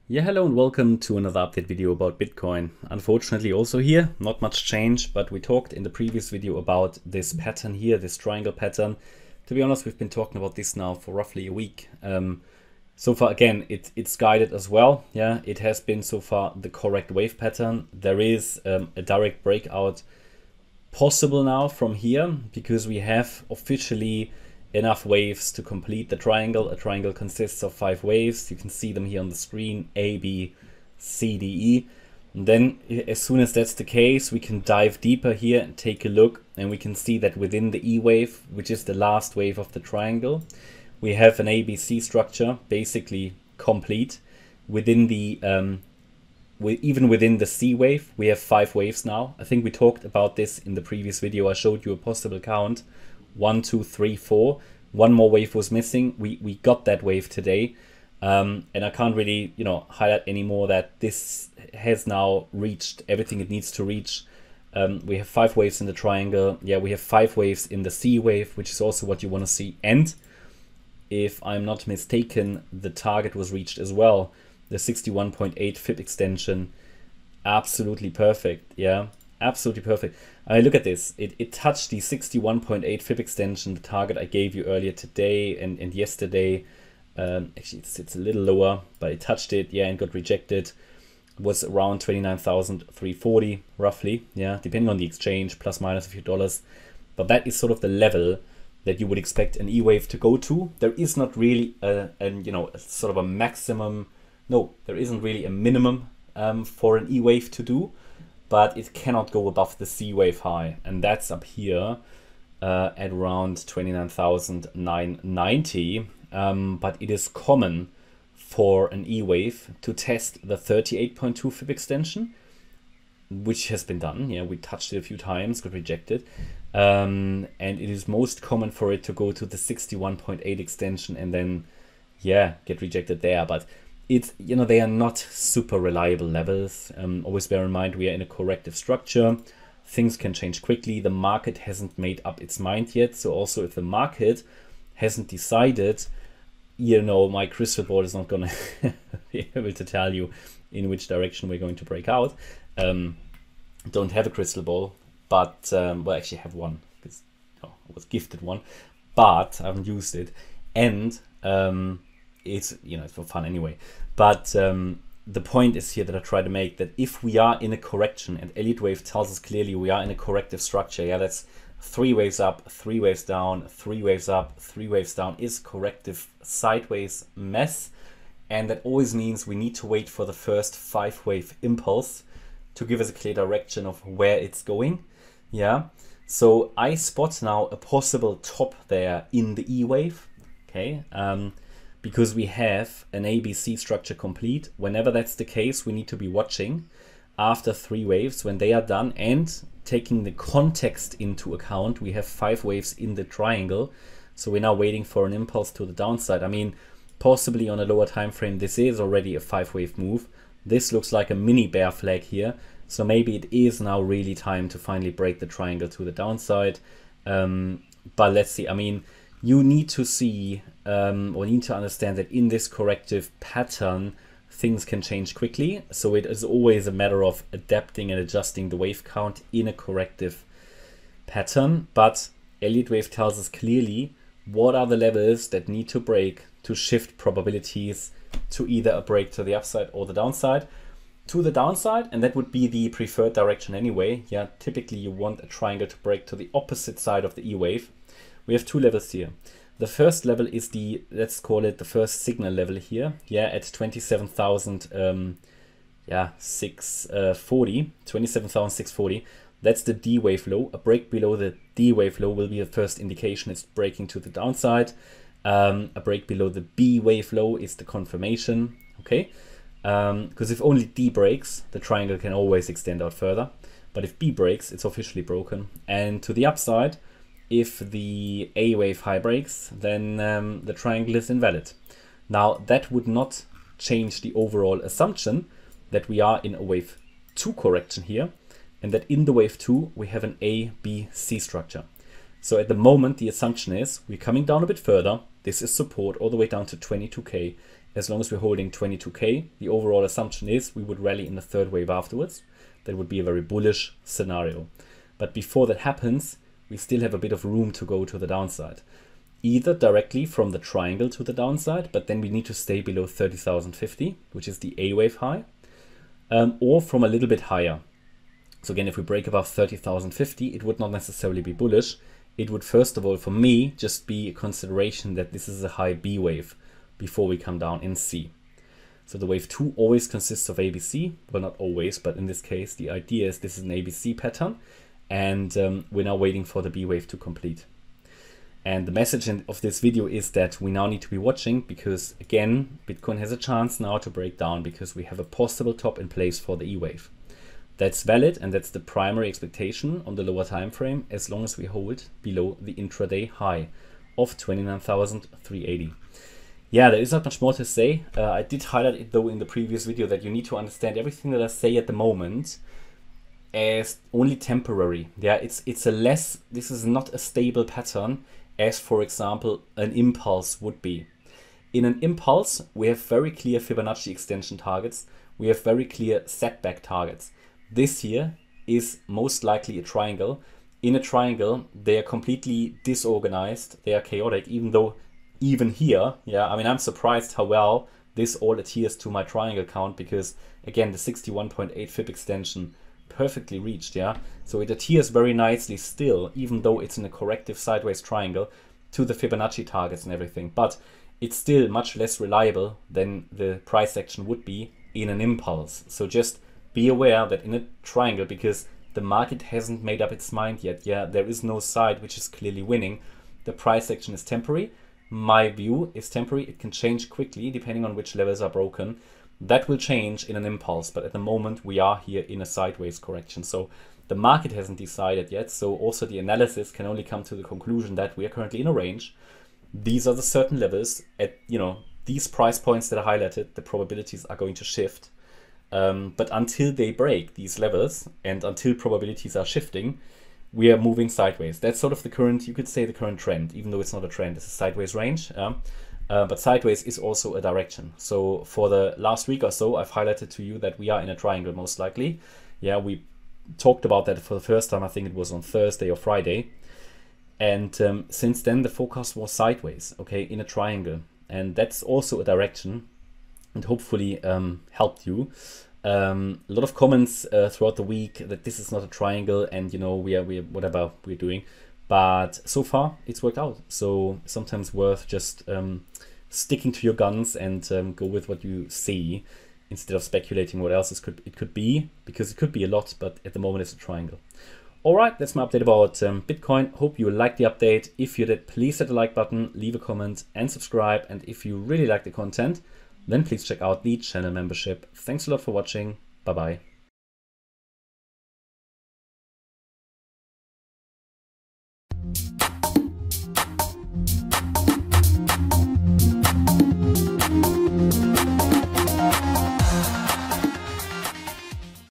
Yeah, hello and welcome to another update video about Bitcoin. Unfortunately also here, not much change, but we talked in the previous video about this pattern here, this triangle pattern. To be honest, we've been talking about this now for roughly a week. So far, again, it's guided as well. Yeah, it has been so far the correct wave pattern. There is a direct breakout possible now from here because we have officially enough waves to complete the triangle. A triangle consists of 5 waves. You can see them here on the screen, A, B, C, D, E. And then as soon as that's the case, we can dive deeper here and take a look, and we can see that within the E wave, which is the last wave of the triangle, we have an ABC structure basically complete. Within the even within the C wave, we have 5 waves now. I think we talked about this in the previous video. I showed you a possible count. 1, 2, 3, 4. One more wave was missing. We got that wave today. And I can't really, highlight anymore that this has now reached everything it needs to reach. We have 5 waves in the triangle. Yeah, we have 5 waves in the C wave, which is also what you want to see. And if I'm not mistaken, the target was reached as well. The 61.8 FIB extension. Absolutely perfect. Yeah, absolutely perfect. I mean, look at this. It touched the 61.8 FIB extension, the target I gave you earlier today and yesterday. Actually, it's a little lower, but it touched it, yeah, and got rejected. It was around 29,340 roughly, yeah, depending on the exchange, plus minus a few dollars. But that is sort of the level that you would expect an E-wave to go to. There is not really a sort of a maximum. No, there isn't really a minimum for an E-wave to do. But it cannot go above the C wave high, and that's up here at around 29,990. But it is common for an E wave to test the 38.2 FIB extension, which has been done. Yeah, we touched it a few times, got rejected, and it is most common for it to go to the 61.8 extension and then, yeah, get rejected there. But it's, they are not super reliable levels. Always bear in mind we are in a corrective structure. Things can change quickly. The market hasn't made up its mind yet. So also if the market hasn't decided, my crystal ball is not going to be able to tell you in which direction we're going to break out. Don't have a crystal ball, but well, I actually have one because I was gifted one, but I haven't used it. And it's it's for fun anyway. But the point is here that I try to make, that if we are in a correction, and Elliott Wave tells us clearly we are in a corrective structure, yeah, that's 3 waves up, 3 waves down, 3 waves up, 3 waves down, is corrective sideways mess. And that always means we need to wait for the first 5 wave impulse to give us a clear direction of where it's going. Yeah, so I spot now a possible top there in the E wave. Okay, because we have an ABC structure complete. Whenever that's the case, we need to be watching after 3 waves when they are done, and taking the context into account, we have 5 waves in the triangle. So we're now waiting for an impulse to the downside. I mean, possibly on a lower time frame, this is already a 5-wave move. This looks like a mini bear flag here. So maybe it is now really time to finally break the triangle to the downside. But let's see. I mean, you need to see or need to understand that in this corrective pattern, things can change quickly. So it is always a matter of adapting and adjusting the wave count in a corrective pattern. But Elliott Wave tells us clearly what are the levels that need to break to shift probabilities to either a break to the upside or the downside. To the downside, and that would be the preferred direction anyway. Yeah, typically you want a triangle to break to the opposite side of the E wave. We have 2 levels here. The first level is the, let's call it the first signal level here. Yeah, at 27,640. That's the D wave low. A break below the D wave low will be the first indication it's breaking to the downside. A break below the B wave low is the confirmation. Okay, because if only D breaks, the triangle can always extend out further. But if B breaks, it's officially broken. And to the upside, if the A wave high breaks, then the triangle is invalid. Now that would not change the overall assumption that we are in a wave 2 correction here, and that in the wave 2 we have an A, B, C structure. So at the moment the assumption is we're coming down a bit further. This is support all the way down to 22K. as long as we're holding 22K. The overall assumption is we would rally in the third wave afterwards. That would be a very bullish scenario. But before that happens, we still have a bit of room to go to the downside. Either directly from the triangle to the downside, but then we need to stay below 30,050, which is the A wave high, or from a little bit higher. So again, if we break above 30,050, it would not necessarily be bullish. It would, first of all, for me, just be a consideration that this is a high B wave before we come down in C. So the wave 2 always consists of ABC. Well, not always, but in this case, the idea is this is an ABC pattern, and we're now waiting for the B wave to complete. And the message of this video is that we now need to be watching because, again, Bitcoin has a chance now to break down because we have a possible top in place for the E wave. That's valid, and that's the primary expectation on the lower time frame as long as we hold below the intraday high of 29,380. Yeah, there is not much more to say. I did highlight it though in the previous video that you need to understand everything that I say at the moment as only temporary. Yeah, this is not a stable pattern as, for example, an impulse would be. In an impulse, we have very clear Fibonacci extension targets. We have very clear setback targets. This here is most likely a triangle. In a triangle, they are completely disorganized. They are chaotic, even though even here, yeah, I mean, I'm surprised how well this all adheres to my triangle count because, again, the 61.8 Fib extension perfectly reached, yeah. So it adheres very nicely still, even though it's in a corrective sideways triangle, to the Fibonacci targets and everything. But it's still much less reliable than the price action would be in an impulse. So just be aware that in a triangle, because the market hasn't made up its mind yet, yeah, there is no side which is clearly winning. The price action is temporary. My view is temporary. It can change quickly depending on which levels are broken. That will change in an impulse, but at the moment we are here in a sideways correction. So the market hasn't decided yet. So also the analysis can only come to the conclusion that we are currently in a range. These are the certain levels at, these price points that I highlighted, the probabilities are going to shift. But until they break these levels and until probabilities are shifting, we are moving sideways. That's sort of the current, you could say the current trend, even though it's not a trend, it's a sideways range. But sideways is also a direction. So for the last week or so, I've highlighted to you that we are in a triangle most likely. Yeah, we talked about that for the first time. I think it was on Thursday or Friday. And since then, the forecast was sideways, okay, in a triangle. And that's also a direction and hopefully helped you. A lot of comments throughout the week that this is not a triangle and, we are whatever we're doing. But so far, it's worked out. So sometimes worth just sticking to your guns and go with what you see instead of speculating what else it could be, because it could be a lot, but at the moment it's a triangle. All right, that's my update about Bitcoin. Hope you liked the update. If you did, please hit the like button, leave a comment and subscribe. And if you really like the content, then please check out the channel membership. Thanks a lot for watching. Bye-bye.